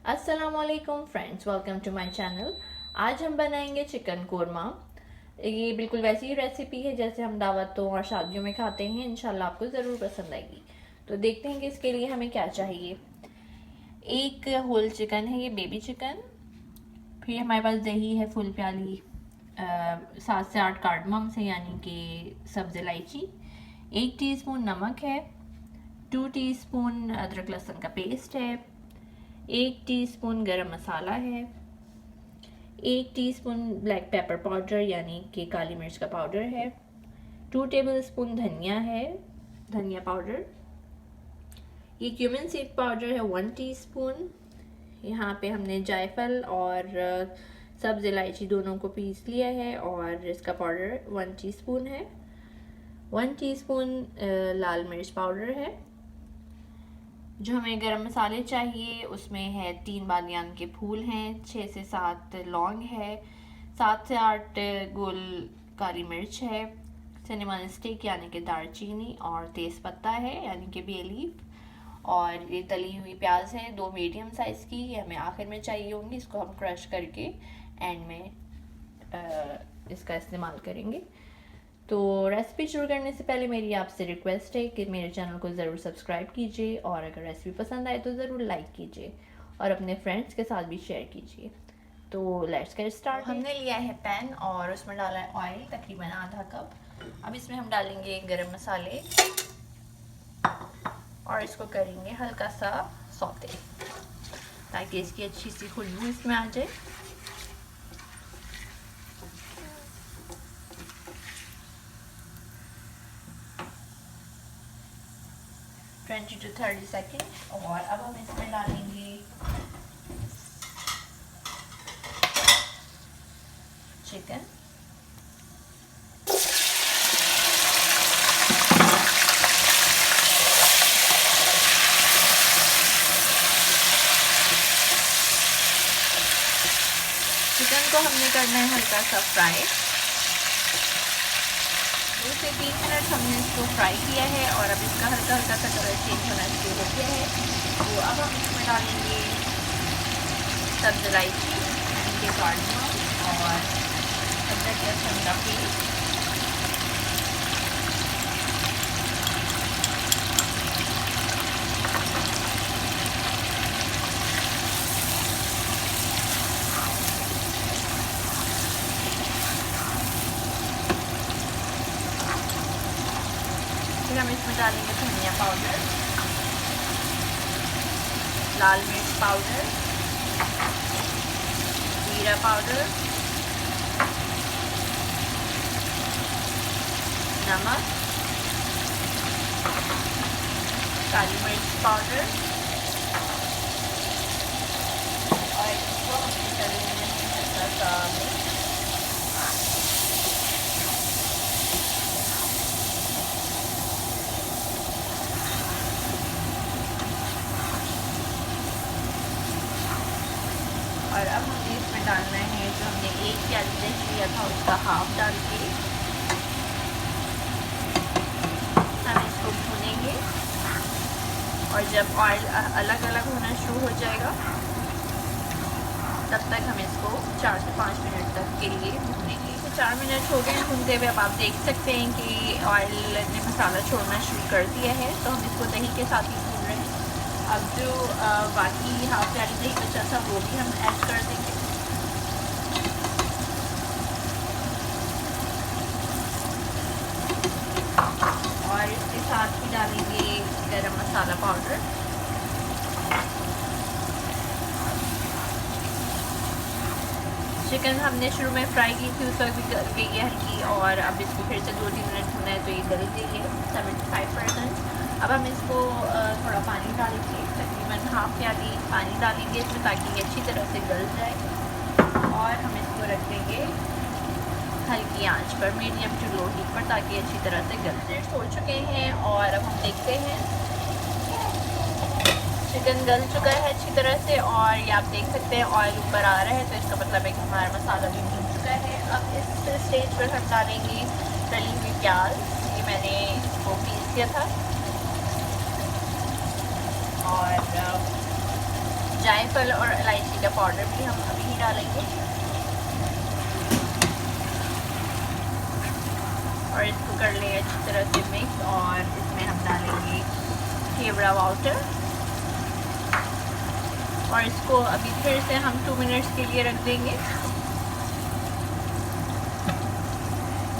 अस्सलामुअलैकुम friends, welcome to my channel. आज हम बनाएंगे चिकन कोरमा। ये बिल्कुल वैसी ही रेसिपी है जैसे हम दावतों और शादियों में खाते हैं। इंशाल्लाह आपको ज़रूर पसंद आएगी। तो देखते हैं कि इसके लिए हमें क्या चाहिए। एक होल चिकन है, ये बेबी चिकन। फिर हमारे पास दही है फुल प्याली, 7 से 8 कार्डमम्स है यानी कि सब्ज़ इलायची। 1 टीस्पून नमक है। 2 टीस्पून अदरक लहसुन का पेस्ट है। 1 टीस्पून गरम मसाला है। 1 टीस्पून ब्लैक पेपर पाउडर यानी कि काली मिर्च का पाउडर है। 2 टेबल स्पून धनिया है, धनिया पाउडर। ये क्यूमिन सीड पाउडर है 1 टीस्पून। यहाँ पे हमने जायफल और सब्ज़ इलायची दोनों को पीस लिया है और इसका पाउडर 1 टीस्पून है। 1 टीस्पून लाल मिर्च पाउडर है। जो हमें गरम मसाले चाहिए उसमें है 3 बादियान के फूल हैं, 6 से 7 लौंग है, 7 से 8 गोल काली मिर्च है, सिनेमन स्टिक यानी कि दालचीनी और तेज़ पत्ता है यानी कि बे लीफ, और ये तली हुई प्याज है 2 मीडियम साइज़ की। ये हमें आखिर में चाहिए होंगी, इसको हम क्रश करके एंड में इसका इस्तेमाल करेंगे। तो रेसिपी शुरू करने से पहले मेरी आपसे रिक्वेस्ट है कि मेरे चैनल को ज़रूर सब्सक्राइब कीजिए और अगर रेसिपी पसंद आए तो ज़रूर लाइक कीजिए और अपने फ्रेंड्स के साथ भी शेयर कीजिए। तो लेट्स गेट स्टार्ट। हमने लिया है पैन और उसमें डाला है ऑयल तकरीबन आधा कप। अब इसमें हम डालेंगे गरम मसाले और इसको करेंगे हल्का सा सौते ताकि इसकी अच्छी सी खुशबू इसमें आ जाए। Twenty two 30 second. और अब हम इसमें डालेंगे चिकन। चिकन को हमने करना है हल्का सा फ्राई। 2 से 3 मिनट हमने इसको फ्राई किया है और अब इसका हल्का हल्का सा कलर चेंज होना शुरू हो गया है। तो अब हम इसमें डालेंगे सब्ज़ इलायची यानी कि कार्डमम और अदरक लहसुन का पेस्ट। फिर हम इसमें डालेंगे धनिया पाउडर, लाल मिर्च पाउडर, जीरा पाउडर, नमक, काली मिर्च पाउडर और इसको हमने करेंगे हल्का सा मिक्स। और अब हमें इसमें डालना है जो हमने 1 प्याली दही लिया था उसका हाफ डाल के हम इसको भूनेंगे। और जब ऑयल अलग अलग होना शुरू हो जाएगा तब तक हम इसको 4 से 5 मिनट तक के लिए भूनेंगे। तो 4 मिनट हो गए भूनते हुए। अब आप देख सकते हैं कि ऑयल ने मसाला छोड़ना शुरू कर दिया है। तो हम इसको दही के साथ ही भून रहे हैं। अब जो बाकी हाफ प्याली दही बचा था वो भी हम ऐड कर देंगे। और इसके साथ ही डालेंगे गरम मसाला पाउडर। चिकन हमने शुरू में फ्राई की थी, उस वक्त भी गल गई है हल्की, और अब इसको फिर से 2-3 मिनट भुना है तो ये गल गई है 75%। अब हम इसको थोड़ा पानी डालेंगे, तकरीबन हाफ प्याली पानी डालेंगे इसमें ताकि ये अच्छी तरह से गल जाए। और हम इसको रख देंगे हल्की आंच पर, मीडियम टू लो हीट पर, ताकि अच्छी तरह से गल जाए। हो चुके हैं और अब हम देखते हैं चिकन गल चुका है अच्छी तरह से और ये आप देख सकते हैं ऑयल ऊपर आ रहा है, तो इसका मतलब है कि हमारा मसाला भी भून चुका है। अब इस स्टेज पर हम डालेंगे तली हुई प्याज। ये मैंने इसको पीस किया था। और जायफल और इलायची का पाउडर भी हम अभी ही डालेंगे और इसको कर लेंगे अच्छी तरह से मिक्स। और इसमें हम डालेंगे केवड़ा वाटर और इसको अभी फिर से हम 2 मिनट्स के लिए रख देंगे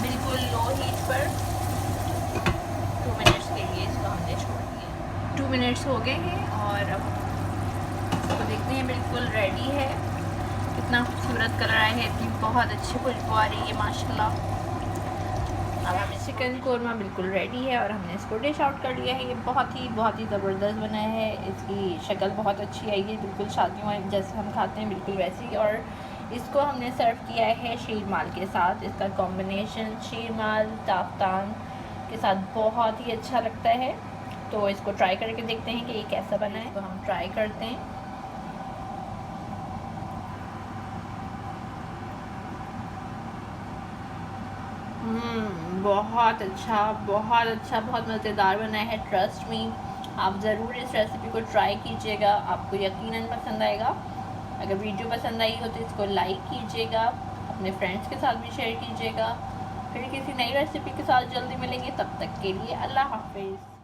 बिल्कुल लो हीट पर। 2 मिनट्स के लिए इसको हमने छोड़ दिया। 2 मिनट्स हो गए हैं और अब इसको देखते हैं, बिल्कुल रेडी है। कितना खूबसूरत कलर आया है, इतनी बहुत अच्छी खुशबू आ रही है माशाल्लाह। अब हमें चिकन कोरमा बिल्कुल रेडी है और हमने इसको डिश आउट कर लिया है। ये बहुत ही ज़बरदस्त बना है, इसकी शक्ल बहुत अच्छी आई है, बिल्कुल शादियों में जैसे हम खाते हैं बिल्कुल वैसी। और इसको हमने सर्व किया है शीरमाल के साथ। इसका कॉम्बिनेशन शीरमाल ताफ्तान के साथ बहुत ही अच्छा लगता है। तो इसको ट्राई करके देखते हैं कि ये कैसा बना है। तो हम ट्राई करते हैं। बहुत अच्छा, बहुत मज़ेदार बना है। ट्रस्ट मी, आप ज़रूर इस रेसिपी को ट्राई कीजिएगा, आपको यकीनन पसंद आएगा। अगर वीडियो पसंद आई हो तो इसको लाइक कीजिएगा, अपने फ्रेंड्स के साथ भी शेयर कीजिएगा। फिर किसी नई रेसिपी के साथ जल्दी मिलेंगे, तब तक के लिए अल्लाह हाफिज़।